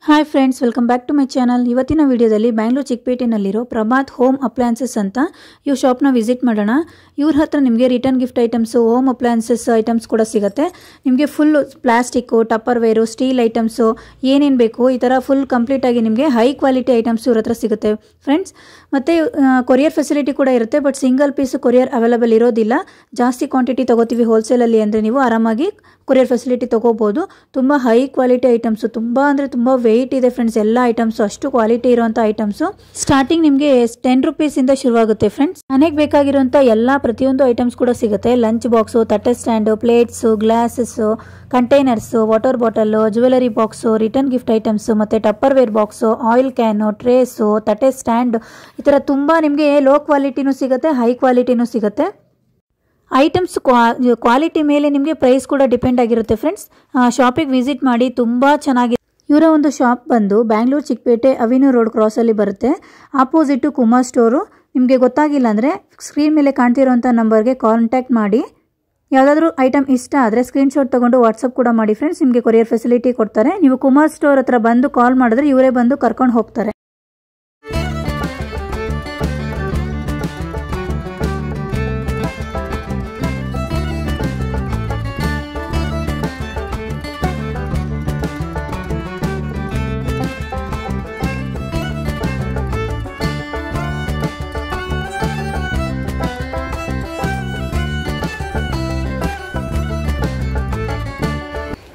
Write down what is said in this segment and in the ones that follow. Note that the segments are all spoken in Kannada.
Hi friends, welcome back to my channel. ಇವತ್ತಿನ ವಿಡಿಯೋದಲ್ಲಿ ಬ್ಯಾಂಗ್ಳೂರು ಚಿಕ್ಕಪೇಟೆನಲ್ಲಿರೋ ಪ್ರಭಾತ್ ಹೋಮ್ ಅಪ್ಲಯನ್ಸಸ್ ಅಂತ ಇವ್ರ ಶಾಪ್ನ ವಿಸಿಟ್ ಮಾಡೋಣ. ಇವ್ರ ಹತ್ರ ನಿಮಗೆ return gift items, home appliances items ಕೂಡ ಸಿಗುತ್ತೆ. ನಿಮಗೆ full plastic, Tupperware, steel items ಏನೇನು ಬೇಕು ಈ ಥರ ಫುಲ್ ಕಂಪ್ಲೀಟಾಗಿ ನಿಮಗೆ ಹೈ ಕ್ವಾಲಿಟಿ ಐಟಮ್ಸ್ ಇವ್ರ ಹತ್ರ ಸಿಗುತ್ತೆ ಫ್ರೆಂಡ್ಸ್. ಮತ್ತು ಕೊರಿಯರ್ ಫೆಸಿಲಿಟಿ ಕೂಡ ಇರುತ್ತೆ. But single piece courier available ಇರೋದಿಲ್ಲ. ಜಾಸ್ತಿ ಕ್ವಾಂಟಿಟಿ ತೊಗೋತೀವಿ ಹೋಲ್ಸೇಲಲ್ಲಿ ಅಂದರೆ ನೀವು ಆರಾಮಾಗಿ ಕೊರಿಯರ್ ಫೆಸಿಲಿಟಿ ತೊಗೋಬೋದು. ತುಂಬ ಹೈ ಕ್ವಾಲಿಟಿ ಐಟಮ್ಸು, ತುಂಬ ಅಂದರೆ ತುಂಬ ವೆಯ್ಟ್ ಇದೆ ಫ್ರೆಂಡ್ಸ್. ಎಲ್ಲ ಐಟಮ್ಸು ಅಷ್ಟು ಕ್ವಾಲಿಟಿ ಇರುವಂಥ ಐಟಮ್ಸು. ಸ್ಟಾರ್ಟಿಂಗ್ ನಿಮಗೆ 10 ರೂಪೀಸಿಂದ ಶುರುವಾಗುತ್ತೆ ಫ್ರೆಂಡ್ಸ್. ಮನೆಗೆ ಬೇಕಾಗಿರುವಂಥ ಎಲ್ಲ ಪ್ರತಿಯೊಂದು ಐಟಮ್ಸ್ ಕೂಡ ಸಿಗುತ್ತೆ. ಲಂಚ್ ಬಾಕ್ಸು, ತಟ್ಟೆ stand, plates, glasses, containers, water bottle, jewellery box, return gift items, ಮತ್ತು Tupperware box, oil can, trays, ತಟ್ಟೆ ಸ್ಟ್ಯಾಂಡ್, ಈ ಥರ ತುಂಬ ನಿಮಗೆ ಲೋ ಕ್ವಾಲಿಟಿನೂ ಸಿಗುತ್ತೆ, ಹೈ ಕ್ವಾಲಿಟಿನೂ ಸಿಗುತ್ತೆ. ಐಟಮ್ಸ್ ಕ್ವಾಲಿಟಿ ಮೇಲೆ ನಿಮಗೆ ಪ್ರೈಸ್ ಕೂಡ ಡಿಪೆಂಡ್ ಆಗಿರುತ್ತೆ ಫ್ರೆಂಡ್ಸ್. ಶಾಪಿಗೆ ವಿಸಿಟ್ ಮಾಡಿ, ತುಂಬ ಚೆನ್ನಾಗಿದೆ. ಇವರ ಒಂದು ಶಾಪ್ ಬಂದು ಬ್ಯಾಂಗ್ಳೂರು ಚಿಕ್ಕಪೇಟೆ ಅವಿನ್ಯೂ ರೋಡ್ ಕ್ರಾಸಲ್ಲಿ ಬರುತ್ತೆ. ಆಪೋಸಿಟು ಕುಮಾರ್ ಸ್ಟೋರು. ನಿಮಗೆ ಗೊತ್ತಾಗಿಲ್ಲ ಅಂದರೆ ಸ್ಕ್ರೀನ್ ಮೇಲೆ ಕಾಣ್ತಿರೋಂಥ ನಂಬರ್ಗೆ ಕಾಂಟ್ಯಾಕ್ಟ್ ಮಾಡಿ. ಯಾವುದಾದ್ರೂ ಐಟಮ್ ಇಷ್ಟ ಆದರೆ ಸ್ಕ್ರೀನ್ಶಾಟ್ ತೊಗೊಂಡು ವಾಟ್ಸಪ್ ಕೂಡ ಮಾಡಿ ಫ್ರೆಂಡ್ಸ್. ನಿಮಗೆ ಕೊರಿಯರ್ ಫೆಸಿಲಿಟಿ ಕೊಡ್ತಾರೆ. ನೀವು ಕುಮಾರ್ ಸ್ಟೋರ್ ಹತ್ರ ಬಂದು ಕಾಲ್ ಮಾಡಿದ್ರೆ ಇವರೇ ಬಂದು ಕರ್ಕೊಂಡು ಹೋಗ್ತಾರೆ.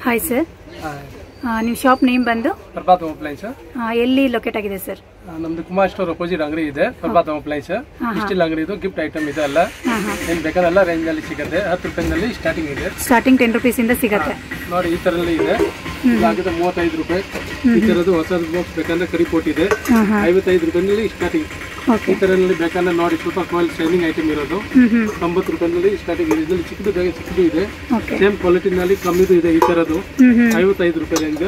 ಹಾಯ್ ಸರ್, ನಿಮ್ಮ ಶಾಪ್ ನೇಮ್ ಬಂದು ಪ್ರಭಾತ್ ಹೋಮ್ ಅಪ್ಲಯನ್ಸ್. ಎಲ್ಲಿ ಲೊಕೇಟ್ ಆಗಿದೆ ಸರ್? ನಮ್ದು ಕುಮಾರ್ ಸ್ಟೋರ್ ಅಪೋಸಿಟ್ ಅಂಗಡಿ ಇದೆ. ಪ್ರಭಾತ್ ಹೋಮ್ ಅಪ್ಲಯನ್ಸ್ ಸ್ಟೀಲ್ ಅಂಗಡಿ ಇದು. ಗಿಫ್ಟ್ ಐಟಮ್ ಇದೆ. ಎಲ್ಲ ಏನ್ ಬೇಕಾದಲ್ಲ ರೇಂಜ್ ನಲ್ಲಿ ಸಿಗುತ್ತೆ. 10 ರೂಪಾಯಿನಲ್ಲಿ ಸ್ಟಾರ್ಟಿಂಗ್ ಇದೆ. ಸ್ಟಾರ್ಟಿಂಗ್ 10 ರೂಪೀಸಿಂದ ಸಿಗುತ್ತೆ ನೋಡಿ. ಈ ತರಲ್ಲಿ ಇದೆ. ಇದಾಗಿದೆ 35 ರೂಪಾಯಿ. ಈ ತರದ್ದು ಹೊಸ ಬಾಕ್ಸ್ ಬೇಕಂದ್ರೆ ಕರಿಪೋಟ್ ಇದೆ. 55 ರೂಪಾಯಿನಲ್ಲಿ ಸ್ಟಾರ್ಟಿಂಗ್. ಈ ತರಲ್ಲಿ ಬೇಕಂದ್ರೆ ನೋಡಿ ಸ್ವಲ್ಪ ಕಾಯಿಲ್ ಶೈನಿಂಗ್ ಐಟಮ್ ಇರೋದು 90 ರೂಪಾಯಿನಲ್ಲಿ ಸ್ಟಾರ್ಟಿಂಗ್ ಇದೆ. ಇದರಲ್ಲಿ ಚಿಕ್ಕದು ಬೇಗ ಚಿಕ್ಕದು ಇದೆ. ಸೇಮ್ ಕ್ವಾಲಿಟಿನಲ್ಲಿ ಕಮ್ಮಿದು ಇದೆ. ಈ ತರದ್ದು 55 ರೂಪಾಯಿ ರೇಂಜ್.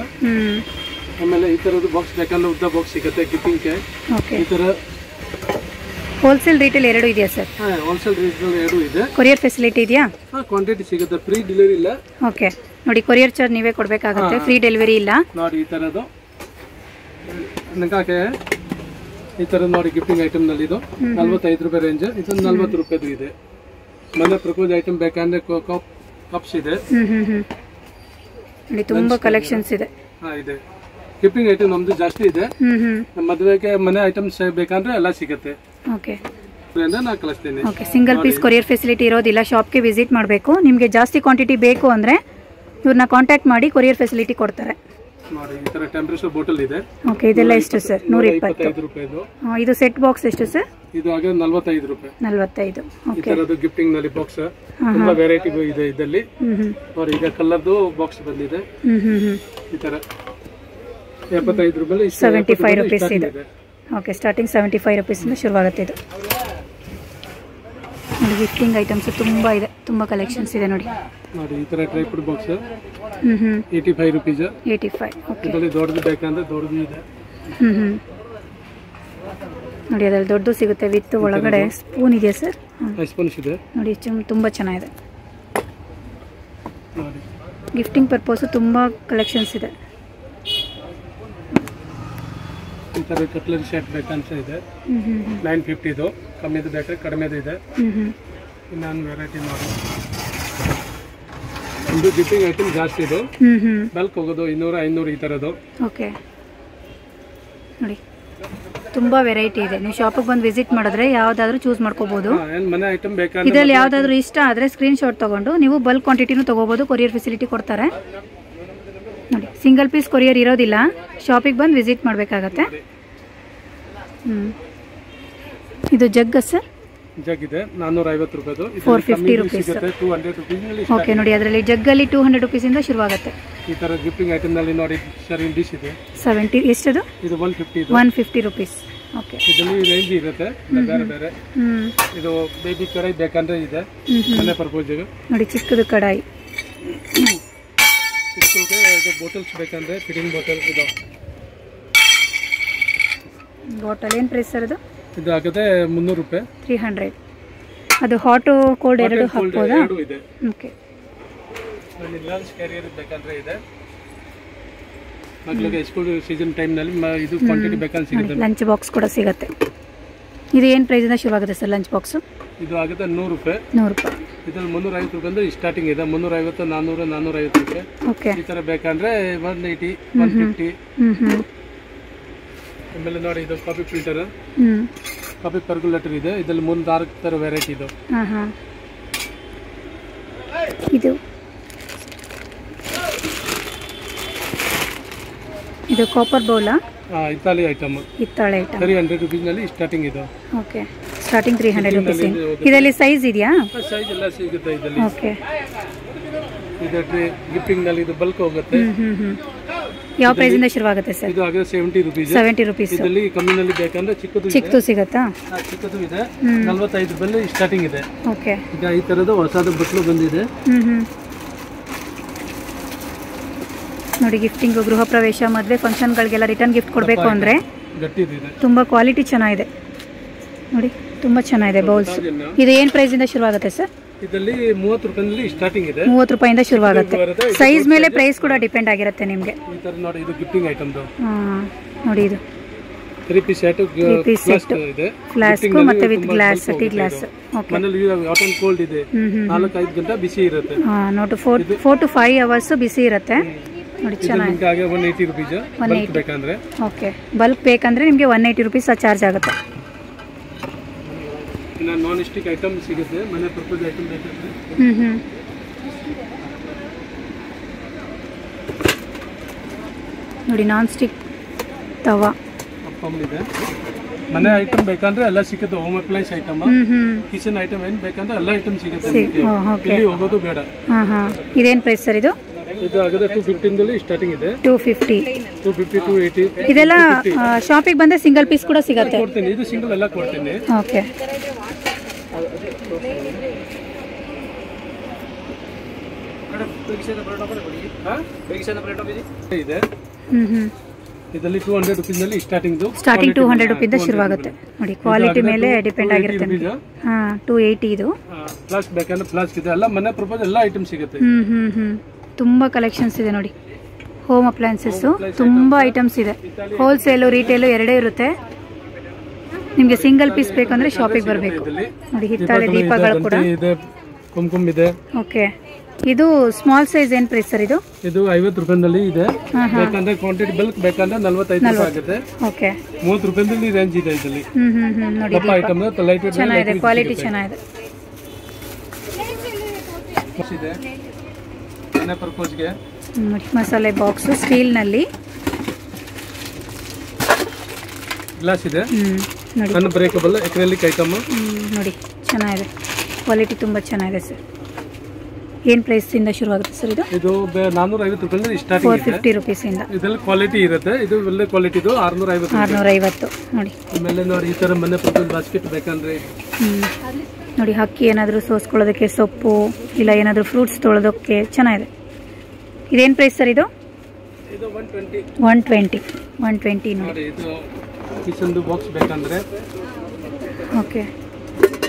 ಆಮೇಲೆ ಈ ತರದ್ದು ಬಾಕ್ಸ್ ಬೇಕಂದ್ರೆ ಉದ್ದ ಬಾಕ್ಸ್ ಸಿಗುತ್ತೆ ಗಿಫ್ಟಿಂಗ್. ಈ ತರ ಹೋಲ್ಸೇಲ್ ರಿಟೇಲ್ ಎರಡು ಇದೆಯಾ ಸರ್? ಹೋಲ್ಸೇಲ್ ರೇಟ್ ಎರಡು ಇದೆ. ಕೊರಿಯರ್ ಫೆಸಿಲಿಟಿ ಇದೆಯಾ? ಕ್ವಾಂಟಿಟಿ ಸಿಗುತ್ತೆ. ಫ್ರೀ ಡೆಲಿವರಿ ಇಲ್ಲ. ಓಕೆ ನೋಡಿ, ಕೊರಿಯರ್ ಚಾರ್ಜ್ ನೀವೇ ಕೊಡಬೇಕಾಗುತ್ತೆ. ಫ್ರೀ ಡೆಲಿವರಿ ಇಲ್ಲ. ನೋಡಿ ಈ ತರದ್ದು ನಂಗೆ ಈ ತರ ನೋಡಿ ಗಿಫ್ಟಿಂಗ್ ಐಟಮ್ ನಲ್ಲಿ ಇದು 45 ರೂಪಾಯಿ ರೇಂಜ್. ಇದು 40 ರೂಪಾಯಿದು ಇದೆ. ಮನೆ ಪ್ರಪೋಸ್ ಐಟಮ್ ಬೇಕಂದ್ರೆ ಕಪ್ಸ್ ಇದೆ. ತುಂಬಾ ಕಲೆಕ್ಷನ್ಸ್ ಇದೆ. ಇದೆ. ಗಿಫ್ಟಿಂಗ್ ಐಟಮ್ ನಮ್ದು ಜಾಸ್ತಿ ಇದೆ. ಮದುವೆಗೆ ಮನೆ ಐಟಮ್ಸ್ ಬೇಕಂದ್ರೆ ಎಲ್ಲ ಸಿಗುತ್ತೆ. ಓಕೆ, ನಾ ಕಳಿಸ್ತೀನಿ. Okay, single piece courier facility ಇರೋದಿಲ್ಲ. ಶಾಪ್ಗೆ ವಿಸಿಟ್ ಮಾಡಬೇಕು. ನಿಮಗೆ ಜಾಸ್ತಿ ಕ್ವಾಂಟಿಟಿ ಬೇಕು ಅಂದ್ರೆ ಇವ್ರನ್ನ ಕಾಂಟ್ಯಾಕ್ಟ್ ಮಾಡಿ ಕೊರಿಯರ್ ಫೆಸಿಲಿಟಿ ಕೊಡ್ತಾರೆ. ನೋಡಿ ಈ ತರ ಟೆಂಪರೇಚರ್ ಬಾಟಲ್ ಇದೆ. ಓಕೆ, ಇದೆಲ್ಲ ಎಷ್ಟು ಸರ್? 125 ರೂಪಾಯಿದು. ಇದು ಸೆಟ್ ಬಾಕ್ಸ್ ಎಷ್ಟು ಸರ್? ಇದು ಆಗ 45 ರೂಪಾಯಿ. 45. ಈ ತರದ್ದು ಗಿಫ್ಟಿಂಗ್ ನಲ್ಲಿ ಬಾಕ್ಸ್ ತುಂಬಾ ವೆರೈಟಿ ಇದೆ ಇದರಲ್ಲಿ. ನೋಡಿ ಈಗ ಕಲರ್ದು ಬಾಕ್ಸ್ ಬಂದಿದೆ. ಈ ತರ 75 ರೂಪಾಯಿ 75 ರೂಪೀಸ್ ಇದೆ. ಓಕೆ, ಸ್ಟಾರ್ಟಿಂಗ್ 75 ರೂಪೀಸಿಂದ ಶುರುವಾಗುತ್ತೆ ಇದು. ನೋಡಿ ಗಿಫ್ಟಿಂಗ್ ಐಟಮ್ಸ್ ತುಂಬ ಇದೆ, ತುಂಬ ಕಲೆಕ್ಷನ್ಸ್ ಇದೆ. ನೋಡಿ ನೋಡಿ ಈ ತರ ಟ್ರೈಪುಡ್ ಬಾಕ್ಸ್ 85 ರೂಪೀಸ್. 85. ಓಕೆ, ಇದರಲ್ಲಿ ದೊಡ್ಡದು ಬೇಕಂದ್ರೆ ದೊಡ್ಡದು ಇದೆ. ನೋಡಿ ಅದರಲ್ಲಿ ದೊಡ್ಡದು ಸಿಗುತ್ತೆ. ವಿತ್ ಒಳಗಡೆ ಸ್ಪೂನ್ ಇದೆಯಾ ಸರ್? ಸ್ಪೂನ್ಸ್ ಇದೆ. ನೋಡಿ ತುಂಬ ಚೆನ್ನಾಗಿದೆ. ನೋಡಿ ಗಿಫ್ಟಿಂಗ್ ಪರ್ಪಸ್ ತುಂಬ ಕಲೆಕ್ಷನ್ಸ್ ಇದೆ. ಈ ತರ ಕಟ್ಲರಿ ಸೆಟ್ ಬೇಕಂತ ಇದೆ. 950 ಇದು. ಕಮ್ಮಿದು ಬೇಕಾದ್ರೆ ಕಡಿಮೆದು ಇದೆ. ಇನ್ನೊಂದು ವೆರೈಟಿ ನೋಡಿ. ಒಂದು ಗಿಫ್ಟಿಂಗ್ ಐಟಮ್ ಜಾಸ್ತಿ ಇದು. ಬಲ್ಕ್ ಹೋಗೋದು 200 500 ಈ ತರದ್ದು. ಓಕೆ, ನೋಡಿ ತುಂಬಾ ವೆರೈಟಿ ಇದೆ. ನೀವು ಶಾಪಿಗೆ ಬಂದು ವಿಸಿಟ್ ಮಾಡಿದ್ರೆ ಯಾವ್ದಾದ್ರು ಚೂಸ್ ಮಾಡ್ಕೋಬಹುದು. ಮನೆ ಐಟಮ್ ಬೇಕಾದ್ರೆ ಇದರಲ್ಲಿ ಯಾವ್ದಾದ್ರು ಇಷ್ಟ ಆದ್ರೆ ಸ್ಕ್ರೀನ್ ಶಾಟ್ ತಗೊಂಡು ನೀವು ಬಲ್ಕ್ ಕ್ವಾಂಟಿಟಿನೂ ತಗೋಬಹುದು. ಕೊರಿಯರ್ ಫೆಸಿಲಿಟಿ ಕೊಡ್ತಾರೆ. ನೋಡಿ ಸಿಂಗಲ್ ಪೀಸ್ ಕೊರಿಯರ್ ಇರೋದಿಲ್ಲ. ಶಾಪಿಗೆ ಬಂದು ವಿಸಿಟ್ ಮಾಡಬೇಕಾಗತ್ತೆ. ಇದು ಜಗ್ ಸರ್? ಜಗ್ ಇದೆ 450 ರೂಪಾಯಿದು. 450 ರೂಪೀಸ್. 200 ರೂಪೀಸ್. ಓಕೆ, ನೋಡಿ ಅದರಲ್ಲಿ ಜಗ್ಗಲ್ಲಿ 200 ರೂಪೀಸಿಂದ ಶುರುವಾಗುತ್ತೆ. ಈ ತರ ಗಿಫ್ಟಿಂಗ್ ಐಟಮ್ ನಲ್ಲಿ ನೋಡಿ ಸರ್ವಿಂಗ್ ಡಿಶ್ ಇದೆ. 70 ಎಷ್ಟದು? ಇದು 150 ಇದು. 150 ರೂಪೀಸ್. ಓಕೆ, ಇದರಲ್ಲಿ ರೇಂಜ್ ಇರುತ್ತೆ ಬೇರೆ ಬೇರೆ. ಇದು ಬೇಬಿ ಕಡಾಯಿ ಬೇಕಂದ್ರೆ ಇದೆ ಮನೆ ಪರ್ಪೋಸ್. ನೋಡಿ ಚಿಕ್ಕದು ಕಡಾಯಿ. ಚಿಕ್ಕದು ಇದು ಬಾಟಲ್ಸ್ ಬೇಕಂದ್ರೆ ಫಿಟ್ಟಿಂಗ್ ಬಾಟಲ್ ಇದೆ. ಬಾಟಲ್ ಏನು ಪ್ರೈಸ್ ಸರ್ ಅದು? ಇದು ಆಗುತ್ತೆ 300 ರೂಪಾಯಿ. 300. ಅದು ಹಾಟ್ ಕೋಲ್ಡ್ ಎರಡು ಹಾಕ್ಬೋದಾ? ಇದೆ. ಓಕೆ, ಲಂಚ್ ಕ್ಯಾರಿಯರ್ ಬೇಕಂದ್ರೆ ಇದೆ. ಮಕ್ಕಳಿಗೆ ಸ್ಕೂಲ್ ಸೀಸನ್ ಟೈಮ್ನಲ್ಲಿ ಇದು ಕ್ವಾಂಟಿಟಿ ಬೇಕಾದ್ರೆ ಸಿಗುತ್ತೆ. ಲಂಚ್ ಬಾಕ್ಸ್ ಕೂಡ ಸಿಗುತ್ತೆ. ಇದು ಏನು ಪ್ರೈಸಿಂದ ಶುರುವಾಗುತ್ತೆ ಸರ್ ಲಂಚ್ ಬಾಕ್ಸು? ಇದು ಆಗುತ್ತೆ 100 ರೂಪಾಯಿ. 100 ರೂಪಾಯಿ. ಇದ್ರಲ್ಲಿ 350 ರೂಪಾಯಿ ಅಂದ್ರೆ ಸ್ಟಾರ್ಟಿಂಗ್ ಇದೆ. 350, 400, 450 ರೂಪಾಯಿ. ಓಕೆ. ಈ ಥರ ಬೇಕಂದ್ರೆ 180, 150. ಆಮೇಲೆ ನೋಡಿ ಇದು ಕಾಫಿ ಫಿಲ್ಟರ್, ಕಾಫಿ ಪರ್ಗುಲೇಟರ್ ಇದೆ. ಇದರಲ್ಲಿ 3-4 ಥರ ವೆರೈಟಿ ಇದು. ಇದು ಕಾಪರ್ ಬೌಲಾ? ಇತ್ತಾಳಿ ಐಟಮ್. ಹಿತ್ತಾಳೆ ಐಟಮ್. 300 ರೂಪೀಸ್ ನಲ್ಲಿ ಸ್ಟಾರ್ಟಿಂಗ್ ಇದು. ಓಕೆ. Starting 300 rupees. ಇದರಲ್ಲಿ ಸೈಜ್ ಇದೆಯಾ? ಸೈಜ್ ಎಲ್ಲ ಸಿಗುತ್ತೆ ಇದರಲ್ಲಿ. ಓಕೆ. ಇದು ಗಿಫ್ಟಿಂಗ್ ನಲ್ಲಿ ಇದು ಬಲ್ಕ್ ಹೋಗುತ್ತೆ. ಯಾವ ಪ್ರೈಸ್ ಇಂದ ಶುರುವಾಗುತ್ತೆ ಸರ್? ಇದು ಆಗಿದೆ 70 ರೂಪೀಸ್. 70 ರೂಪೀಸ್. ಇದರಲ್ಲಿ ಕಮ್ಮಿನಲ್ಲಿ ಬೇಕಂದ್ರೆ ಚಿಕ್ಕದು ಸಿಗುತ್ತಾ? ಚಿಕ್ಕದು ಇದೆ. 45 ರೂಪಾಯಿ ಸ್ಟಾರ್ಟಿಂಗ್ ಇದೆ. ಓಕೆ. ಈಗ ಈ ತರದ ಹೊಸದು ಬಟ್ಲು ಬಂದಿದೆ. ನೋಡಿ, ಗಿಫ್ಟಿಂಗ್, ಗೃಹ ಪ್ರವೇಶ, ಮದುವೆ ಫಂಕ್ಷನ್ಗಳಿಗೆಲ್ಲ ರಿಟರ್ನ್ ಗಿಫ್ಟ್ ಕೊಡಬೇಕು ಅಂದರೆ ತುಂಬ ಕ್ವಾಲಿಟಿ ಚೆನ್ನಾಗಿದೆ. ನೋಡಿ, ತುಂಬ ಚೆನ್ನಾಗಿದೆ ಬೌಲ್ಸ್. ಇದು ಏನು ಪ್ರೈಸಿಂದ ಶುರುವಾಗುತ್ತೆ ಸರ್? ಇದರಲ್ಲಿ 30 ರೂಪಾಯಿನಲ್ಲಿ ಸ್ಟಾರ್ಟಿಂಗ್ ಇದೆ. 30 ರೂಪಾಯಿಂದ ಶುರುವಾಗುತ್ತೆ. ಸೈಜ್ ಮೇಲೆ ಪ್ರೈಸ್ ಕೂಡ ಡಿಪೆಂಡ್ ಆಗಿರುತ್ತೆ ನಿಮಗೆ. ಈ ತರ ನೋಡಿ, ಇದು ಗಿಫ್ಟಿಂಗ್ ಐಟಮ್. ನೋಡಿ, ಇದು 3 ಪೀಸ್ ಸೆಟ್ ಇದೆ. ಫ್ಲಾಸ್ಕ್ ಮತ್ತೆ with glass, tea glass. Okay. ಮನೆಯಲ್ಲಿ ಹಾಟ್ ಅಂಡ್ ಕೋಲ್ಡ್ ಇದೆ. 4-5 ಗಂಟೆ ಬಿಸಿ ಇರುತ್ತೆ. ನೋಡಿ, 4 to 5 ಅವರ್ಸ್ ಬಿಸಿ ಇರುತ್ತೆ. ನೋಡಿ, ಚೆನ್ನಾಗಿದೆ. 180 ರೂಪೀಸ್ ಬಲ್ಕ್ ಬೇಕಂದ್ರೆ. ಓಕೆ. ಬಲ್ಕ್ ಬೇಕಂದ್ರೆ ನಿಮಗೆ 180 ರೂಪೀಸ್ ಚಾರ್ಜ್ ಆಗುತ್ತೆ. ನಾನ್ ಸ್ಟಿಕ್ ಐಟಮ್ ಸಿಗುತ್ತೆ. ಮನೆ ಪರ್ಪಸ್ ಐಟಮ್ ಬೇಕಂದ್ರೆ. ನೋಡಿ, ನಾನ್ ಸ್ಟಿಕ್ ತವಾ ಇದೆ. ಮನೆ ಐಟಮ್ ಬೇಕಂದ್ರೆ ಎಲ್ಲ ಸಿಗುತ್ತೆ. Home appliances item, kitchen item ಏನ್ ಬೇಕಂದ್ರೆ ಎಲ್ಲ ಐಟಮ್ ಸಿಗುತ್ತೆ. ಇಲ್ಲಿ ಹೋಗೋದು ಬೇಡ. ಇದೇನ್ ಪ್ರೈಸ್ ಸರ್ ಇದು? ಇದು ಆಗಿದೆ 215 ದಲ್ಲಿ ಸ್ಟಾರ್ಟಿಂಗ್ ಇದೆ. 250, 280. ಇದೆಲ್ಲ ಶಾಪಿಗೆ ಬಂದ್ರೆ ಸಿಂಗಲ್ ಪೀಸ್ ಕೂಡ ಸಿಗುತ್ತೆ. ಕೊಡ್ತೀನಿ, ಇದು ಸಿಂಗಲ್ ಎಲ್ಲ ಕೊಡ್ತೀನಿ. ಓಕೆ. ಇದೆ. ಇದರಲ್ಲಿ 200 ರೂಪೀಸ್ ನಲ್ಲಿ ಸ್ಟಾರ್ಟಿಂಗ್ 200 ರೂಪೀಸ್ ಶುರುವಾಗುತ್ತೆ. ನೋಡಿ, ಕ್ವಾಲಿಟಿ ಮೇಲೆ ಡಿಪೆಂಡ್ ಆಗಿರುತ್ತೆ. 280 ಇದು. ಪ್ಲಾಸ್ ಬೇಕಂದ್ರೆ ಪ್ಲಾಸ್ ಇದೆ. ಎಲ್ಲ ಮನೆ ಪರ್ಪಸ್ ಎಲ್ಲ ಐಟಮ್ ಸಿಗುತ್ತೆ. ತುಂಬಾ ಕಲೆಕ್ಷನ್ಸ್ ಇದೆ ನೋಡಿ. ಹೋಮ್ ಅಪ್ಲಯನ್ಸಸ್ ತುಂಬಾ ಐಟಮ್ಸ್ ಇದೆ. ಹೋಲ್ಸೇಲು, ರಿಟೇಲು ಎರಡೇ ಇರುತ್ತೆ. ನಿಮಗೆ ಸಿಂಗಲ್ ಪೀಸ್ ಬೇಕಂದ್ರೆ ಶಾಪಿಗೆ ಬರಬೇಕು. ನೋಡಿ, ಹಿತ್ತಾಳೆ ದೀಪಗಳು ಕೂಡ ಇದೆ. ಕುಂಕುಮ ಇದೆ. ಓಕೆ. ಇದು ಸ್ಮಾಲ್ ಸೈಜ್ ಏನು ಪ್ರೈಸ್ ಸರ್ ಇದು? ಇದು 50 ರೂಪಾಯಿನಲ್ಲಿ ಇದೆ. ಬೇಕಂದ್ರೆ ಕ್ವಾಂಟಿಟಿ ಬಲ್ಕ್ ಬೇಕಂದ್ರೆ 45 ರೂಪಾಯಿ ಆಗುತ್ತೆ. ಓಕೆ. 30 ರೂಪಾಯಿನಲ್ಲಿ ರೇಂಜ್ ಇದೆ ಇದರಲ್ಲಿ. ನೋಡಿ, ದಪ್ಪ ಐಟಮ್ ಲೈಟ್ ವೇಟ್ ಚೆನ್ನಾಗಿದೆ, ಕ್ವಾಲಿಟಿ ಚೆನ್ನಾಗಿದೆ. ಇದೆ ಮನೆ ಪರ್ಪಸ್ಗೆ. ನೋಡಿ, ಮಸಾಲೆ ಬಾಕ್ಸ್ ಸ್ಟೀಲ್ ನಲ್ಲಿ ಗ್ಲಾಸ್ ಇದೆ. ನೋಡಿ, ಅನ್ಬ್ರೇಕಬಲ್ ಅಕ್ರಿಲಿಕ್ ಐಟಮ್. ನೋಡಿ, ಚೆನ್ನಾಗಿದೆ, ಕ್ವಾಲಿಟಿ ತುಂಬಾ ಚೆನ್ನಾಗಿದೆ ಸರ್. ಏನು ಪ್ರೈಸ್ ಇಂದ ಶುರುವಾಗುತ್ತೆ ಸರ್ ಇದು? ಇದು 450 ರೂಪಾಯಿ ಸ್ಟಾರ್ಟಿಂಗ್ ಇದೆ. 450 ರೂಪೀಸ್ ಇಂದ. ಇದರಲ್ಲಿ ಕ್ವಾಲಿಟಿ ಇರುತ್ತೆ. ಇದು ಒಳ್ಳೆ ಕ್ವಾಲಿಟಿ ಇದು 650. ನೋಡಿ, ಆಮೇಲೆ ನೋಡಿ, ಈ ತರ ಮನೆ ಪರ್ಪಸ್ ಬಾಸ್ಕೆಟ್ ಬೇಕಂದ್ರೆ ನೋಡಿ, ಅಕ್ಕಿ ಏನಾದರೂ ಸೋಸ್ಕೊಳ್ಳೋದಕ್ಕೆ, ಸೊಪ್ಪು ಇಲ್ಲ ಏನಾದರೂ ಫ್ರೂಟ್ಸ್ ತೊಳೆದೋಕ್ಕೆ ಚೆನ್ನಾಗಿದೆ. ಇದೇನು ಪ್ರೈಸ್ ಸರ್ ಇದು? ಇದು 120 ನೋಡಿ. ಇದು ಕಿಚನ್ ಬಾಕ್ಸ್ ಬೇಕಂದ್ರೆ. ಓಕೆ.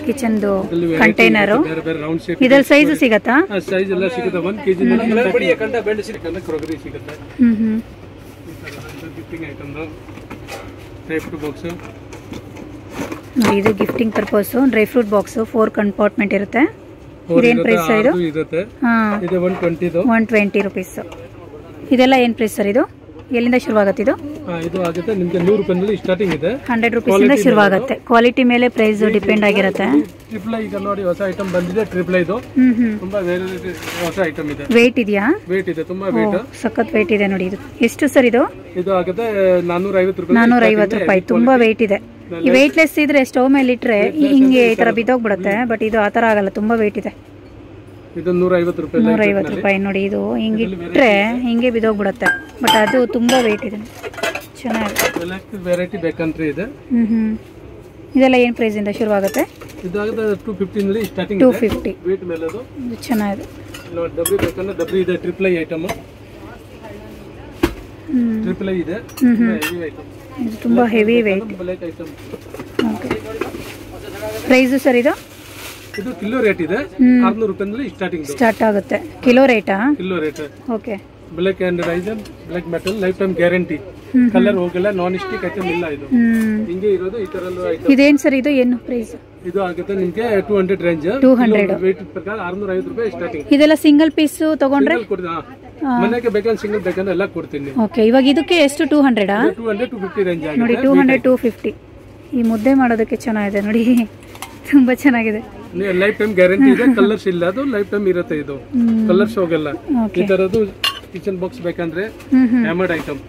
ಕಿಚನ್ದು ಕಂಟೈನರ್. ಬೇರೆ ಬೇರೆ ರೌಂಡ್ ಶೇಪ್. ಇದರಲ್ಲಿ ಸೈಜ್ ಸಿಗುತ್ತಾ? ಸೈಜ್ ಎಲ್ಲ ಸಿಗುತ್ತೆ. 1 kg ನಲ್ಲಿ ಸಿಗುತ್ತೆ. ಕ್ರೋಕರಿ ಸಿಗುತ್ತೆ. Gifting item dry fruit box. ನೋಡಿ, ಇದು gifting purpose dry fruit box. 4 compartment ಇರುತ್ತೆ. ಇದೇನು ಪ್ರೈಸ್ ಇದು? ಇರುತ್ತೆ. ಇದು 120 ರೂಪೀಸ್. ಇದೆಲ್ಲ ಏನು ಪ್ರೈಸ್ ಸರ್ ಇದು? ಎಲ್ಲಿಂದ ಶುರುವಾಗುತ್ತೆ ಇದು? ಇದು ಆಗುತ್ತೆ ನಿಮಗೆ 100 ರೂಪಾಯಿನಲ್ಲಿ ಸ್ಟಾರ್ಟಿಂಗ್ ಇದೆ. 100 ರೂಪೀಸ್ ಇಂದ ಶುರುವಾಗುತ್ತೆ. ಕ್ವಾಲಿಟಿ ಮೇಲೆ ಪ್ರೈಸ್ ಡಿಪೆಂಡ್ ಆಗಿರುತ್ತೆ. ಟ್ರಿಪಲ್ ಈಗ ನೋಡಿ, ಹೊಸ ಐಟಮ್ ಬಂದಿದೆ. ಟ್ರಿಪಲ್ ಇದು ತುಂಬಾ ಹೊಸ ಐಟಮ್ ಇದೆ. ವೇಟ್ ಇದೆಯಾ? ವೇಟ್ ಇದೆ, ತುಂಬಾ ವೇಟ್. ಸಖತ್ ವೇಟ್ ಇದೆ ನೋಡಿ. ಇದು ಎಷ್ಟು ಸರ್ ಇದು? ಇದು ಆಗುತ್ತೆ 450 ರೂಪಾಯಿ. 450 ರೂಪಾಯಿ. ತುಂಬಾ ವೇಟ್ ಇದೆ. ಈ ವೇಟ್ಲೆಸ್ ಇದ್ರೆ ಸ್ಟವ್ ಮೇಲೆ ಇಟ್ರೆ ಹಿಂಗೆ ಈ ತರ ಬಿದ್ದೋಗ್ಬಿಡುತ್ತೆ. ಬಟ್ ಇದು ಆ ತರ ಆಗಲ್ಲ, ತುಂಬಾ ವೇಟ್ ಇದೆ. ಇದು 150 ರೂಪಾಯಿ. 150 ರೂಪಾಯಿ. ನೋಡಿ, ಇದು ಹಿಂಗೆ ಇಟ್ರೆ ಹಿಂಗೆ ಬಿದ್ದೋಗ್ಬಿಡುತ್ತೆ. ಬಟ್ ಅದು ತುಂಬಾ ವೇಟ್ ಇದೆ. ಚೆನ್ನಾಗಿದೆ. ವೆರೈಟಿ ಬೇಕಂದ್ರೆ ಇದೆ. ಇದೆಲ್ಲ ಏನು ಪ್ರೈಸ್ ಇಂದ ಶುರುವಾಗುತ್ತೆ? ಇದು ಆಗುತ್ತೆ 250 ನಲ್ಲಿ ಸ್ಟಾರ್ಟಿಂಗ್. 250. ವೇಟ್ ಮೇಲೆ ಅದು ಚೆನ್ನಾಗಿದೆ. ಡಬ್ರಿ ಬೇಕಂದ್ರೆ ಡಬ್ರಿ ಇದೆ. Triple I item. Triple I ಇದೆ. Heavy item. ಇದು ತುಂಬಾ heavy weight. Black item. Okay. Price sir ಇದು? ಇದು ಕಿಲೋ ರೇಟ್ ಇದೆ. 600 ರೂಪಾಯಿನಲ್ಲಿ ಸ್ಟಾರ್ಟಿಂಗ್ ಸ್ಟಾರ್ಟ್ ಆಗುತ್ತೆ. ಕಿಲೋ ರೇಟಾ? Kilo rate. Okay. Black and ರೈಸನ್ black metal lifetime guarantee, colour ಹೋಗಲ್ಲ, ನಾನ್ ಸ್ಟಿಕ್ ಐಟಮ್ ಇಲ್ಲ ಇದು. ಹಿಂಗೆ ಇರೋದು ಈ ತರ ಐಟಮ್. ಇದೇನ್ ಸರ್ ಇದು ಏನು ಪ್ರೈಸ್? ಇದು ಆಗುತ್ತೆ ನಿಮ್ಗೆ 200 ರೇಂಜ್, 200 ವೇಟ್ ಪ್ರಕಾರ 650 ರೂಪಾಯಿ ಸ್ಟಾರ್ಟಿಂಗ್. ಇದೆಲ್ಲ ಸಿಂಗಲ್ ಪೀಸ್ ತಗೊಂಡ್ರೆ ಮನೆಗೆ ಬೇಕಂದ್ರೆ ಸಿಂಗಲ್ ಬೇಕಂದ್ರೆ ಎಲ್ಲ ಕೊಡ್ತೀನಿ. ಓಕೆ, ಇವಾಗ ಇದಕ್ಕೆ ಎಷ್ಟು 200? 200 to 50 ರೇಂಜ್ ಆಗಿದೆ ನೋಡಿ. 200 to 50. ಈ ಮುದ್ದೆ ಮಾಡೋದಕ್ಕೆ ಚೆನ್ನಾಗಿದೆ ನೋಡಿ, ತುಂಬಾ ಚೆನ್ನಾಗಿದೆ. ಲೈಫ್ ಟೈಮ್ ಗ್ಯಾರಂಟಿ ಇದೆ, ಕಲರ್ಸ್ ಇಲ್ಲ, ಅದು ಲೈಫ್ ಟೈಮ್ ಇರುತ್ತೆ, ಇದು ಕಲರ್ಸ್ ಹೋಗಲ್ಲ. ಈ ತರದ್ದು ಕಿಚನ್ ಬಾಕ್ಸ್ ಬೇಕಂದ್ರೆ ಹ್ಯಾಮರ್ಡ್ ಐಟಮ್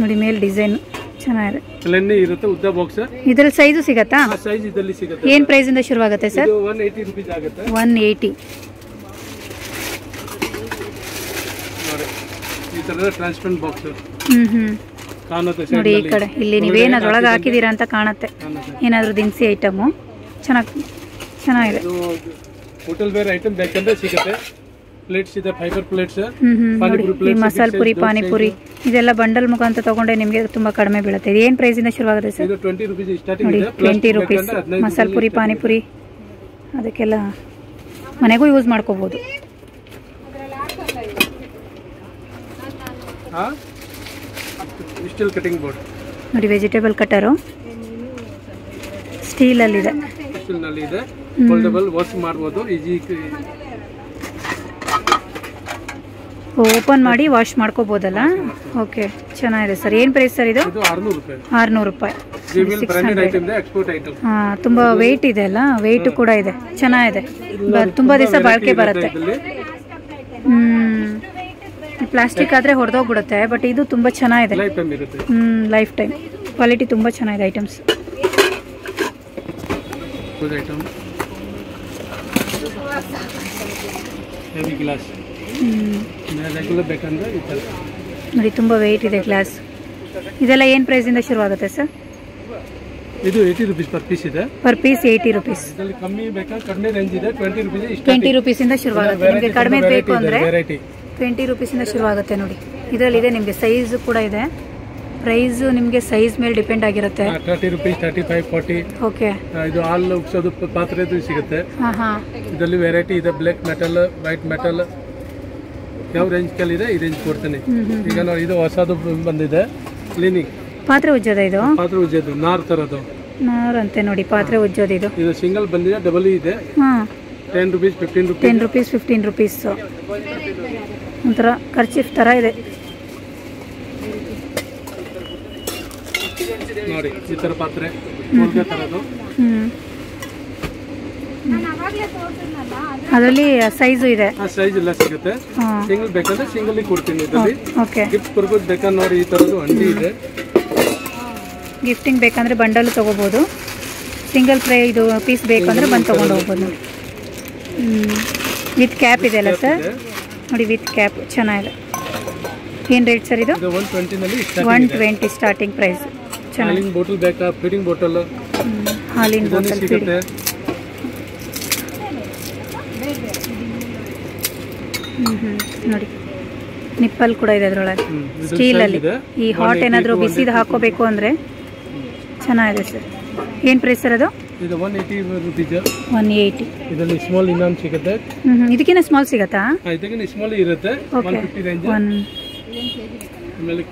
ನೋಡಿ, ಮೇಲ್ ಡಿಸೈನ್ ಚೆನ್ನಾಗಿದೆ, ಪ್ಲೇನ್ ಇರುತ್ತೆ, ಉದ್ದ ಬಾಕ್ಸ್. ಇದ್ರಲ್ಲಿ ಸೈಜು ಸಿಗತ್ತಾ? ಸೈಜ್ ಇದರಲ್ಲಿ ಸಿಗುತ್ತೆ. ಏನ್ ಪ್ರೈಸ್ ಇಂದ ಶುರು ಆಗುತ್ತೆ ಸರ್? 180 ರೂಪೀಸ್ ಆಗುತ್ತೆ. 180. ನೋಡಿ ಈ ತರದ ಟ್ರಾನ್ಸ್ಪರೆಂಟ್ ಬಾಕ್ಸ್ ಕಾಣುತ್ತೆ ನೋಡಿ. ಈ ಕಡೆ ಇಲ್ಲಿ ನೀವೇನು ಅದ್ರೊಳಗೆ ಹಾಕಿದೀರಾ ಅಂತ ಕಾಣುತ್ತೆ, ಏನಾದ್ರು ದಿನಸಿ ಐಟಮು. ಚೆನ್ನಾಗಿದೆ. ಹೋಟೆಲ್ ವೇರ್ ಐಟಮ್ ಬೇಕಂದ್ರೆ ಸಿಗುತ್ತೆ. ಪ್ಲೇಟ್ಸ್ ಇದೆ, ಫೈಬರ್ ಪ್ಲೇಟ್ಸ್. ಈ ಮಸಾಲ ಪುರಿ, ಪಾನಿಪುರಿ ಇದೆಲ್ಲ ಬಂಡಲ್ ಮುಖಾಂತರ ತಗೊಂಡ್ರೆ ನಿಮಗೆ ತುಂಬಾ ಕಡಿಮೆ ಬೀಳುತ್ತೆ. ಇದು ಏನ್ ಪ್ರೈಸ್ ಇಂದ ಶುರು ಆಗುತ್ತೆ ಸರ್? 20 ರೂಪೀಸ್ ಸ್ಟಾರ್ಟಿಂಗ್ ಇದೆ. 20 ರೂಪೀಸ್ ಮಸಾಲ ಪುರಿ, ಪಾನಿಪುರಿ ಅದಕ್ಕೆಲ್ಲ ಮನೆಗೂ ಯೂಸ್ ಮಾಡ್ಕೋಬಹುದು. ಸ್ಟೀಲ್ ಕಟಿಂಗ್ ಬೋರ್ಡ್ ನೋಡಿ, ವೆಜಿಟೇಬಲ್ ಕಟರು ಸ್ಟೀಲ್ ಅಲ್ಲಿ ಇದೆ. ಸ್ಟೀಲ್ ನಲ್ಲಿ ಇದೆ, ಫೋಲ್ಡಬಲ್, ವಾಶ್ ಮಾಡಬಹುದು ಈಜಿ. ಓಪನ್ ಮಾಡಿ ವಾಶ್ ಮಾಡ್ಕೋಬಹುದಲ್ಲ. ಓಕೆ, ಚೆನ್ನಾಗಿದೆ ಸರ್. ಏನ್ ಪ್ರೈಸ್ ಸರ್ ಇದು? 600 ರೂಪಾಯಿ. 600 ರೂಪಾಯಿ. ಎಕ್ಸ್ಪೋರ್ಟ್ ತುಂಬಾ ವೆಯ್ಟ್ ಇದೆ ಅಲ್ಲ, ವೆಯ್ಟ್ ಕೂಡ ಇದೆ, ಚೆನ್ನಾಗಿದೆ, ತುಂಬಾ ದಿವಸ ಬಾಳಿಕೆ ಬರುತ್ತೆ. ಪ್ಲಾಸ್ಟಿಕ್ ಆದ್ರೆ ಹೊಡೆದೋಗ್ಬಿಡುತ್ತೆ, ಬಟ್ ಇದು ತುಂಬಾ ಚೆನ್ನಾಗಿದೆ. ಲೈಫ್ ಟೈಮ್ ಕ್ವಾಲಿಟಿ ತುಂಬಾ ಚೆನ್ನಾಗಿದೆ ಐಟಮ್ಸ್. ನೋಡಿ, ತುಂಬಾ ವೆಯ್ಟ್ ಇದೆ ಗ್ಲಾಸ್. ಇದೆಲ್ಲ ಏನ್ ಪ್ರೈಸ್ ಇಂದ ಶುರು ಆಗುತ್ತೆ ಸರ್? ಇದು 80 ರೂಪೀಸ್ ಪರ್ ಪೀಸ್ ಇದೆ. Per piece 80 rupees. ಇದರಲ್ಲಿ ಕಮ್ಮಿ ಬೇಕಾ, ಕಡಿಮೆ ರೇಂಜ್ ಇದೆ. 20 ರೂಪೀಸ್ 20 ರೂಪೀಸ್ ಇಂದ ಶುರು ಆಗುತ್ತೆ. ನಿಮಗೆ ಕಡಿಮೆ ಬೇಕು ಅಂದ್ರೆ 20 ರೂಪೀಸ್ ಇಂದ ಶುರು ಆಗುತ್ತೆ. ನೋಡಿ, ಇದರಲ್ಲಿ ಇದೆ, ನಿಮಗೆ ಸೈಜ್ ಕೂಡ ಇದೆ. ಪ್ರೈಸ್ ನಿಮಗೆ ಸೈಜ್ ಮೇಲೆ ಡಿಪೆಂಡ್ ಆಗಿರುತ್ತೆ. 30 ರೂಪೀಸ್, 35, 40. ಓಕೆ, ಇದು ಹಾಲು ಉಗ್ಸೋದು ಪಾತ್ರೆ ಸಿಗುತ್ತೆ. ಇದರಲ್ಲಿ ವೆರೈಟಿ ಇದೆ, ಬ್ಲಾಕ್ ಮೆಟಲ್, ವೈಟ್ ಮೆಟಲ್, ಯಾವ ರೇಂಜ್ ಕಲ್ಲಿದೆ ಈ ರೇಂಜ್ ಕೊಡ್ತೀನಿ. ಈಗ ನಾವು ಇದು ಹೊಸದು ಬಂದಿದೆ, ಕ್ಲೀನಿಂಗ್ ಪಾತ್ರೆ ಉಜ್ಜೋದು. ಇದು ಪಾತ್ರೆ ಉಜ್ಜೋದು ನಾರ್ ತರದು, ನಾರ್ ಅಂತೆ ನೋಡಿ, ಪಾತ್ರೆ ಉಜ್ಜೋದು. ಇದು ಸಿಂಗಲ್ ಬಂದಿದೆ, ಡಬಲ್ ಇದೆ. 10 ರೂಪೀಸ್, 15 ರೂಪೀಸ್. 10 rupees, 15 rupees. ಒಂಥರ ಕರ್ಚಿಫ್ ತರ ಇದೆ ನೋಡಿ, ಈ ತರ ಪಾತ್ರೆ ತರದು. ಅದರಲ್ಲಿ ಸೈಜು ಇದೆ, ಸೈಜ್ ಎಲ್ಲ ಸಿಗುತ್ತೆ. ಸಿಂಗಲ್ ಬೇಕಂದ್ರೆ ಸಿಂಗಲ್ ಕೊಡ್ತೀನಿ. ಇದರಲ್ಲಿ ಓಕೆ, ಗಿಫ್ಟ್ ಪರ್ಪಸ್ ಬೇಕಂದ್ರೆ ನೋಡಿ, ಈ ತರದ್ದು ಅಂಡಿ ಇದೆ. ಗಿಫ್ಟಿಂಗ್ ಬೇಕಂದ್ರೆ ಬಂಡಲ್ ತಗೋಬಹುದು. ಸಿಂಗಲ್ ಪ್ರೈ ಇದು ಪೀಸ್ ಬೇಕಂದ್ರೆ ಬಂದು ತಗೊಂಡು ಹೋಗ್ಬೋದು ನೋಡಿ. ವಿತ್ ಕ್ಯಾಪ್ ಇದೆ ಅಲ್ಲ ಸರ್? ನೋಡಿ, ವಿತ್ ಕ್ಯಾಪ್ ಚೆನ್ನಾಗಿದೆ. ಏನು ರೇಟ್ ಸರ್ ಇದು? 120 ನಲ್ಲಿ 120 ಸ್ಟಾರ್ಟಿಂಗ್ ಪ್ರೈಸ್. ಹಾಲಿನ ಬಾಟಲ್ ಬೇಕಾ? ಫೀಡಿಂಗ್ ಬಾಟಲ್, ಹಾಲಿನ ಬಾಟಲ್ ಸಿಗುತ್ತೆ. ನೋಡಿ, ನಿಪ್ಪಲ್ ಕೂಡ ಇದೆ ಅದರೊಳಗೆ, ಸ್ಟೀಲ್ ಅಲ್ಲಿ. ಈ ಹಾಟ್ ಏನಾದರೂ ಬಿಸಿದು ಹಾಕೋಬೇಕು ಅಂದ್ರೆ ಚೆನ್ನಾಗಿದೆ ಸರ್. ಏನು ಪ್ರೈಸ್ ಸರ್ ಅದು? ಇದು 180 ರೂಪೀಸ್. 180. ಇದರಲ್ಲಿ ಸ್ಮಾಲ್ ಇನ್ನೊಂದು ಸಿಗುತ್ತೆ. ಇದಕ್ಕಿಂತ ಸ್ಮಾಲ್ ಸಿಗತ್ತಾ? ಇದಕ್ಕಿಂತ ಸ್ಮಾಲ್ ಇರುತ್ತೆ. 150 ರೇಂಜ್. ಆಮೇಲೆ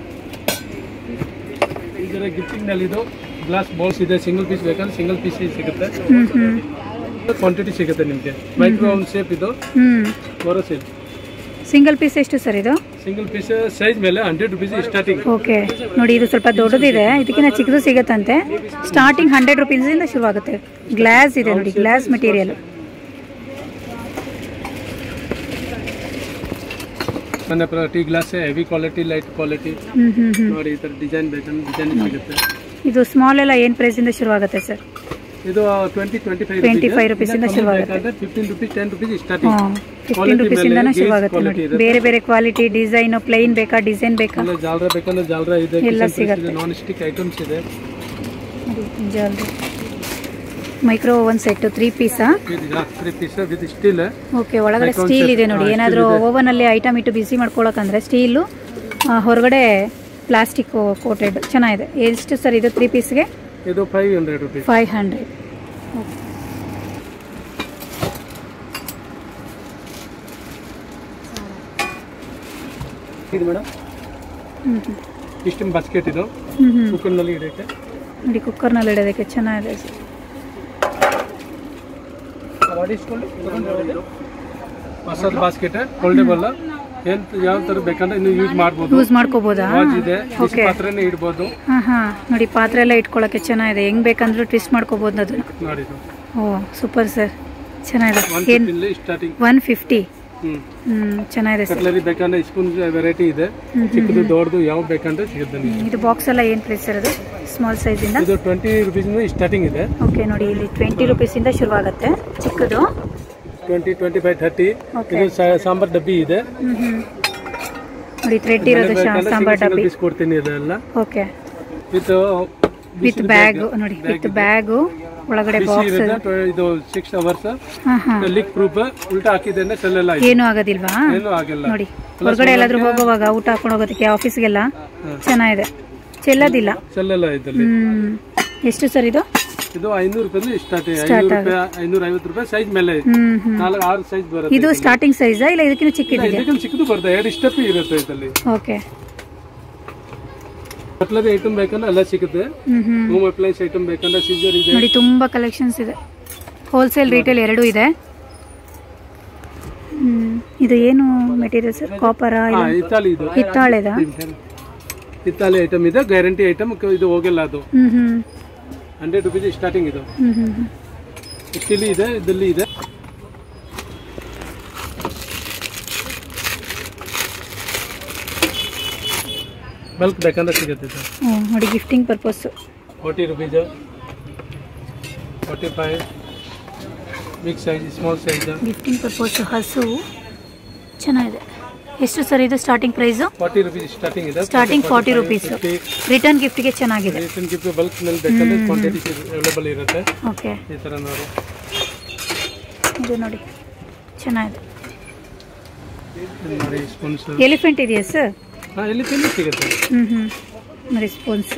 ಇದರ ಗಿಫ್ಟಿಂಗ್ ನಲ್ಲಿ ಇದು ಗ್ಲಾಸ್ ಬಾಲ್ಸ್ ಇದೆ. ಸಿಂಗಲ್ ಪೀಸ್ ಬೇಕಂದ್ರೆ ಸಿಂಗಲ್ ಪೀಸ್ ಸಿಗುತ್ತೆ. ಕ್ವಾಂಟಿಟಿ ಸಿಗುತ್ತೆ ನಿಮಗೆ. ಮೈಕ್ರೋ ಓವನ್ ಶೇಪ್ ಇದು, ಬೋರೋಸಿಲ್. ಸಿಂಗಲ್ ಪೀಸ್ ಎಷ್ಟು ಸರ್ ಇದು? ಸಿಂಗಲ್ ಪೀಸ್ ಸೈಜ್ ಮೇಲೆ 100 ರೂಪೀಸ್ ಸ್ಟಾರ್ಟಿಂಗ್. ಓಕೆ, ನೋಡಿ, ಇದು ಸ್ವಲ್ಪ ದೊಡ್ಡದಿದೆ, ಇದಕ್ಕಿಂತ ಚಿಕ್ಕದು ಸಿಗುತ್ತಂತೆ. ಸ್ಟಾರ್ಟಿಂಗ್ 100 ರೂಪೀಸ್ ಇಂದ ಶುರು ಆಗುತ್ತೆ. ಗ್ಲಾಸ್ ಇದೆ ನೋಡಿ, glass material. Tea glass, heavy quality, light quality. ನೋಡಿ, ಈ ತರ ಡಿಸೈನ್ ಬೇಕಂದ್ರೆ ಡಿಸೈನ್ ಸಿಗುತ್ತೆ. ಇದು ಸ್ಮಾಲ್ ಎಲ್ಲ ಏನು ಪ್ರೈಸ್ ಇಂದ ಶುರು ಆಗುತ್ತೆ ಸರ್? ಇದು 25 ರೂಪೀಸ್ ಇಂದ ಶುರು ಆಗುತ್ತೆ. 15 ರೂಪೀಸ್, 10 ರೂಪೀಸ್ ಸ್ಟಾರ್ಟಿಂಗ್. 15 ರೂಪೀಸ್ ಇಂದ ಶುರು ಆಗುತ್ತೆ ನೋಡಿ. ಬೇರೆ ಬೇರೆ ಕ್ವಾಲಿಟಿ, ಡಿಸೈನ್, ಪ್ಲೈನ್ ಬೇಕಾ, ಡಿಸೈನ್ ಬೇಕಾ, ಜಾಲರ ಬೇಕಂದ್ರೆ ಜಾಲರ ಇದೆ, ಎಲ್ಲ ಸಿಗುತ್ತೆ. ನಾನ್ ಸ್ಟಿಕ್ ಐಟಮ್ಸ್ ಇದೆ. ಜಾಲರಿ, micro oven set 3 piece. 3 piece with steel. Okay, ಒಳಗಡೆ ಸ್ಟೀಲ್ ಇದೆ ನೋಡಿ. ಏನಾದರೂ ಓವನ್ ಅಲ್ಲಿ ಐಟಮ್ ಇಟ್ಟು ಬಿಸಿ ಮಾಡ್ಕೊಳ್ಳೋಕಂದ್ರೆ ಸ್ಟೀಲು, ಹೊರಗಡೆ ಪ್ಲಾಸ್ಟಿಕ್ ಕೋಟೆಡ್. ಚೆನ್ನಾಗಿದೆ. ಎಷ್ಟು ಸರ್ ಇದು 3 ಪೀಸ್ಗೆ? ಇದು 500 ರೂಪೀಸ್. 500. ಇದೆ ಮೇಡಮ್. ಇಷ್ಟು ಬಾಸ್ಕೆಟ್ ಇದು ಕುಕ್ಕರ್ನಲ್ಲಿ ಇಡೋಕ್ಕೆ. ನೋಡಿ ಕುಕ್ಕರ್ನಲ್ಲಿ ಇಡೋದಕ್ಕೆ ಚೆನ್ನಾಗಿದೆ. ಮಸಾಲ ಬಾಸ್ಕೆಟ್ ಫೋಲ್ಡೇಬಲ್, ಯಾವ ತರ ಬೇಕಂದ್ರೆ ಇನ್ನು ಯೂಸ್ ಮಾಡ್ಕೋಬೋದಾ? ಪಾತ್ರೆನೇ ಇಡಬಹುದು. ನೋಡಿ ಪಾತ್ರೆ ಎಲ್ಲ ಇಟ್ಕೊಳ್ಳೋಕೆ ಚೆನ್ನಾಗಿದೆ, ಹೆಂಗ್ ಬೇಕಂದ್ರೂ ಟ್ವಿಸ್ಟ್ ಮಾಡ್ಕೋಬಹುದು ಅದನ್ನ. ನೋಡಿ ಓ ಸೂಪರ್ ಸರ್, ಚೆನ್ನಾಗಿದೆ. 150. ಚೆನ್ನಾಗಿದೆ ಸರ್. ಕಟ್ಲರಿ ಬೇಕಂದ್ರೆ ಸ್ಪೂನ್ ವೆರೈಟಿ ಇದೆ, ಚಿಕ್ಕದು ದೊಡ್ಡದು ಯಾವ ಬೇಕಂದ್ರೆ ಸಿಗುತ್ತೆ. ಇದು ಬಾಕ್ಸ್ ಎಲ್ಲ ಏನು ಪ್ರೈಸ್ ಸರ್? ಅದು ಸ್ಮಾಲ್ ಸೈಜ್ ಇಂದ ಇದು 20 ರೂಪೀಸ್ ಸ್ಟಾರ್ಟಿಂಗ್ ಇದೆ. ಓಕೆ ನೋಡಿ ಇಲ್ಲಿ 20 ರೂಪೀಸ್ ಇಂದ ಶುರುವಾಗುತ್ತೆ ಚಿಕ್ಕದು. 20, 25, 30. ಇದು ಸಾಂಬಾರ್ ಡಬ್ಬಿ ಇದೆ. ನೋಡಿ ಥ್ರೆಡ್ ಇರೋದು ಸಾಂಬಾರ್ ಡಬ್ಬಿ ಕೊಡ್ತೀನಿ ಇದೆಲ್ಲ. Okay with bag. ನೋಡಿ ವಿತ್ ಬ್ಯಾಗ್, ಒಳಗಡೆ ಬಾಕ್ಸ್. ಇದು 6 hours ಲೀಕ್ ಪ್ರೂಫ್. ಉಲ್ಟಾ ಹಾಕಿದ್ರೆ ಸೆಲ್ಲೆಲ್ಲ ಏನು ಆಗೋದಿಲ್ವಾ? ಏನು ಆಗಲ್ಲ. ನೋಡಿ ಹೊರಗಡೆ ಎಲ್ಲಾದ್ರೂ ಹೋಗುವಾಗ ಊಟ ಹಾಕೊಂಡು ಹೋಗೋದಕ್ಕೆ ಆಫೀಸ್ಗೆಲ್ಲ ಚೆನ್ನಾಗಿದೆ, ಚೆಲ್ಲೋದಿಲ್ಲ. ಚೆಲ್ಲಲ್ಲ ಇದರಲ್ಲಿ. ಎಷ್ಟು ಸರ್ ಇದು? ಇದು 500 ರೂಪಾಯಿ ಸ್ಟಾರ್ಟ್. 550 ರೂಪಾಯಿ ಸೈಜ್ ಮೇಲೆ 4-6 ಸೈಜ್ ಬರುತ್ತೆ. ಇದು ಸ್ಟಾರ್ಟಿಂಗ್ ಸೈಜ್ ಇಲ್ಲ ಇದಕ್ಕಿಂತ ಚಿಕ್ಕದಿದೆ? ಇದಕ್ಕಿಂತ ಚಿಕ್ಕದು ಬರುತ್ತೆ, 2 ಸ್ಟೆಪ್ ಇರುತ್ತೆ ಇದರಲ್ಲಿ. ಓಕೆ ಕಟ್ಲರಿ ಐಟಮ್ ಬೇಕಂದ್ರೆ ಎಲ್ಲ ಸಿಗುತ್ತೆ. ಹೋಮ್ ಅಪ್ಲೈನ್ಸ್ ಐಟಮ್ ಬೇಕಂದ್ರೆ ಸೀಸರ್ ಇದೆ. ನೋಡಿ ತುಂಬಾ ಕಲೆಕ್ಷನ್ಸ್ ಇದೆ, ಹೋಲ್ಸೇಲ್ ರಿಟೇಲ್ ಎರಡೂ ಇದೆ. ಇದು ಏನು ಮೆಟೀರಿಯಲ್ ಸರ್? ಕಾಪರಾ? ಹಿತ್ತಾಳೆ. ಇದು ಹಿತ್ತಾಳೆದ? ಹಿತ್ತಾಳೆ ಐಟಮ್ ಇದೆ, ಗ್ಯಾರಂಟಿ ಐಟಮ್. ಇದು ಹೋಗಲ್ಲ ಅದು. 100 ರೂಪೀಸ್ ಸ್ಟಾರ್ಟಿಂಗ್. ಇದು ಸ್ಟೀಲ್ ಇದೆ, ಇದಲ್ಲಿ ಇದೆ. ಬಲ್ಕ್ ಬೇಕಂದ್ರೆ ಸಿಗುತ್ತೆ ಸರ್. ನೋಡಿ gifting purpose 40 rupees, 45 big size, small size. Gifting purpose ಹಸು ಚೆನ್ನಾಗಿದೆ. ಎಷ್ಟು ಸರ್ ಇದು ಸ್ಟಾರ್ಟಿಂಗ್ ಪ್ರೈಸ್? 40 ರೂಪೀಸ್ ಸ್ಟಾರ್ಟಿಂಗ್ ಇದೆ. Starting 40 rupees. ರಿಟರ್ನ್ ಗಿಫ್ಟ್ಗೆ ಚೆನ್ನಾಗಿದೆ. ರಿಟರ್ನ್ ಗಿಫ್ಟ್ ಬಲ್ಕ್ ನಲ್ಲಿ ಬೇಕಂದ್ರೆ ಕ್ವಾಂಟಿಟಿ ಅವೈಲೇಬಲ್ ಇರುತ್ತೆ. ಓಕೆ ಈ ತರ ನೋಡಿ. ಇದು ನೋಡಿ ಚೆನ್ನಾಗಿದೆ. ನೋಡಿ ಸ್ಪೂನ್ಸ್. ಎಲಿಫೆಂಟ್ ಇದೆಯಾ ಸರ್? ಎಲಿಫೆಂಟ್ ಸಿಗುತ್ತೆ. ನೋಡಿ ಸ್ಪೂನ್ಸ್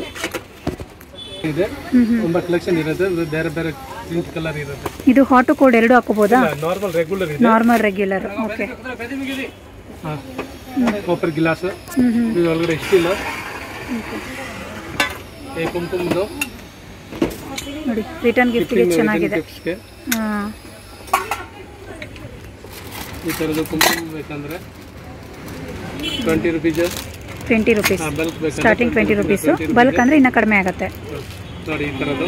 ಇದೆ. ತುಂಬಾ ಕಲೆಕ್ಷನ್ ಇರುತ್ತೆ, ಬೇರೆ ಬೇರೆ ಪ್ರಿಂಟ್ ಕಲರ್ ಇರುತ್ತೆ. ಇದು ಹಾಟ್ ಕೋಲ್ಡ್ ಎರಡು ಹಾಕೋಬಹುದಾ? ನಾರ್ಮಲ್ ರೆಗ್ಯುಲರ್ ಇದೆ. Normal regular. Okay copper glass. ಇದು ಒಳಗಡೆ ಸ್ಟೀಲ್. ಕುಂಕುಮದು ನೋಡಿ ರಿಟರ್ನ್ ಗಿಫ್ಟ್ಗೆ ಚೆನ್ನಾಗಿದೆ. ಈ ತರದ್ದು ಕುಂಕುಮ ಬೇಕಂದ್ರೆ 20 rupees. 20 rupees starting. 20 rupees. Bulk ಅಂದ್ರೆ ಇನ್ನ ಕಡಿಮೆ ಆಗುತ್ತೆ. ನೋಡಿ ಈ ತರದ್ದು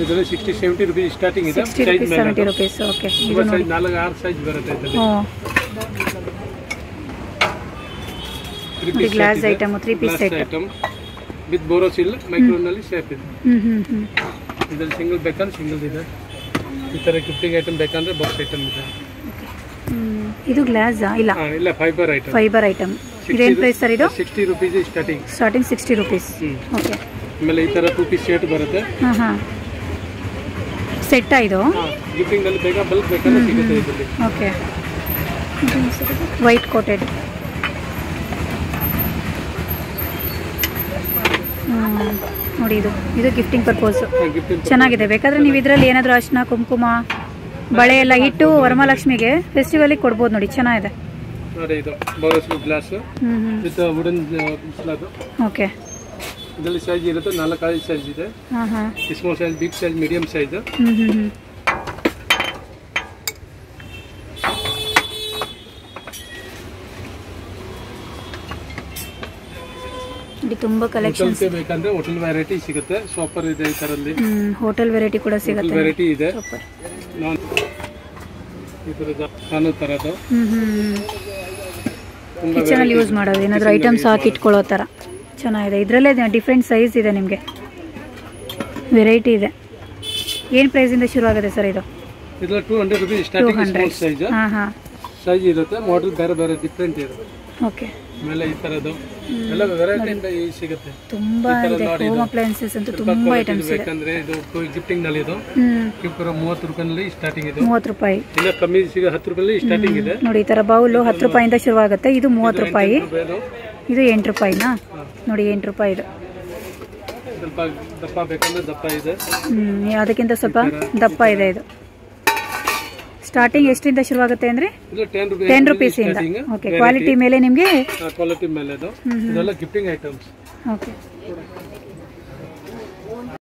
ಇದರಲ್ಲಿ 60-70 ರೂಪೀಸ್ ಸ್ಟಾರ್ಟಿಂಗ್ ಇದೆ. 70 ರೂಪೀಸ್. ಓಕೆ ಇದು ನೋಡಿ 4-6 ಸೈಜ್ ಬರುತ್ತೆ ಇದರಲ್ಲಿ. Glass item 3 piece item with Borosil ಮೈಕ್ರೋನಲ್ಲಿ ಶೇಪ್ ಇದೆ. ಇದರಲ್ಲಿ ಸಿಂಗಲ್ ಬೇಕಂದ್ರೆ ಸಿಂಗಲ್ ಇದೆ. ಈ ತರ ಗಿಫ್ಟಿಂಗ್ ಐಟಮ್ ಬೇಕಂದ್ರೆ ಬಾಕ್ಸ್ ಐಟಮ್ ಇದೆ. ಇದು ಗ್ಲಾಸ್ ಇಲ್ಲ ಫೈಬರ್ ಐಟಮ್. Fibre item. ಇದೇನ್ ಪ್ರೈಸ್ ಸರ್ ಇದು? 60 ರೂಪೀಸ್ ಸ್ಟಾರ್ಟಿಂಗ್. 60 ರೂಪೀಸ್. ಓಕೆ ಆಮೇಲೆ ಈ ತರ 2 ಪೀಸ್ ಸೆಟ್ ಬರುತ್ತೆ. ಸೆಟ್ ಇದು ಗಿಫ್ಟಿಂಗ್ ನಲ್ಲಿ ಬೇಗ ಬಲ್ಕ್ ಬೇಕಂದ್ರೆ ಸಿಗುತ್ತೆ ಇದರಲ್ಲಿ. Okay white coated. ನೋಡಿ ಇದು ಗಿಫ್ಟಿಂಗ್ ಪರ್ಪಸ್ ಚೆನ್ನಾಗಿದೆ. ಬೇಕಾದ್ರೆ ನೀವು ಇದರಲ್ಲಿ ಏನಾದರೂ ಅರಿಶಿನ, ಕುಂಕುಮ, ಬಳೆ ಎಲ್ಲ ಇಟ್ಟು ವರಮಹಾಲಕ್ಷ್ಮಿಗೆ ಫೆಸ್ಟಿವಲ್ ಕೊಡ್ಬೋದು. ನೋಡಿ ಚೆನ್ನಾಗಿದೆ. ನೋಡಿ ಇದು Borosil glass with wooden slab. Okay ಇದರಲ್ಲಿ ಸೈಜ್ ಇರುತ್ತೆ, 4-5 ಸೈಜ್ ಇದೆ. Small size, big size, medium size. ತುಂಬಾ ಕಲೆಕ್ಷನ್ಸ್ ಬೇಕಂದ್ರೆ ಹೋಟೆಲ್ ವೆರೈಟಿ ಸಿಗುತ್ತೆ. ಸೂಪರ್ ಇದೆ ಈ ತರಲ್ಲಿ. ಹೋಟೆಲ್ ವೆರೈಟಿ ಕೂಡ ಸಿಗುತ್ತೆ. ವೆರೈಟಿ ಇದೆ. ನಾನು ತರದು ಕಿಚನ್ ಅಲ್ಲಿ ಯೂಸ್ ಮಾಡೋದು, ಏನಾದರೂ ಐಟಮ್ಸ್ ಹಾಕಿ ಇಟ್ಕೊಳ್ಳೋ ಥರ ಚೆನ್ನಾಗಿದೆ. ಇದರಲ್ಲೇ ಡಿಫ್ರೆಂಟ್ ಸೈಜ್ ಇದೆ, ನಿಮಗೆ ವೆರೈಟಿ ಇದೆ. ಏನು ಪ್ರೈಸಿಂದ ಶುರು ಆಗುತ್ತೆ ಸರ್ ಇದು? ಇದು 200 rupees starting. Small size size ಇರುತ್ತೆ, ಮಾಡೆಲ್ ಬೇರೆ ಬೇರೆ ಡಿಫ್ರೆಂಟ್ ಇರುತ್ತೆ. ಓಕೆ ಆಮೇಲೆ ಈ ತರದ್ದು ಎಲ್ಲ ವೆರೈಟಿ ಸಿಗುತ್ತೆ. ತುಂಬಾ ಇದೆ. ಹೋಮ್ ಅಪ್ಲೈನ್ಸಸ್ ಅಂತ ತುಂಬಾ ಐಟಮ್ಸ್ ಇದೆ. ಯಾಕಂದ್ರೆ ಇದು ಗಿಫ್ಟಿಂಗ್ ನಲ್ಲಿ ಇದು ಕಿಪ್ರ 30 ರೂಪಾಯಿನಲ್ಲಿ ಸ್ಟಾರ್ಟಿಂಗ್ ಇದೆ. 30 ರೂಪಾಯಿ. ಇಲ್ಲ ಕಮ್ಮಿ ಸಿಗ 10 ರೂಪಾಯಿನಲ್ಲಿ ಸ್ಟಾರ್ಟಿಂಗ್ ಇದೆ. ನೋಡಿ ಈ ತರ ಬೌಲ್ 10 ರೂಪಾಯಿಂದ ಶುರುವಾಗುತ್ತೆ. ಇದು 30 ರೂಪಾಯಿ. ಇದು 8 ರೂಪಾಯಿನಾ? ನೋಡಿ 8 ರೂಪಾಯಿ ಇದು. ಸ್ವಲ್ಪ ದಪ್ಪ ಬೇಕಂದ್ರೆ ದಪ್ಪ ಇದೆ. ಅದಕ್ಕಿಂತ ಸ್ವಲ್ಪ ದಪ್ಪ ಇದೆ ಇದು. ಸ್ಟಾರ್ಟಿಂಗ್ ಎಷ್ಟರಿಂದ ಶುರುವಾಗುತ್ತೆ ಅಂದ್ರೆ ಇದು 10 rupees ಇಂದ. ಓಕೆ, ಕ್ವಾಲಿಟಿ ಮೇಲೆ ನಿಮಗೆ ಕ್ವಾಲಿಟಿ ಮೇಲೆ ಇದು ಇದೆಲ್ಲ ಗಿಫ್ಟಿಂಗ್ ಐಟಮ್ಸ್. ಓಕೆ.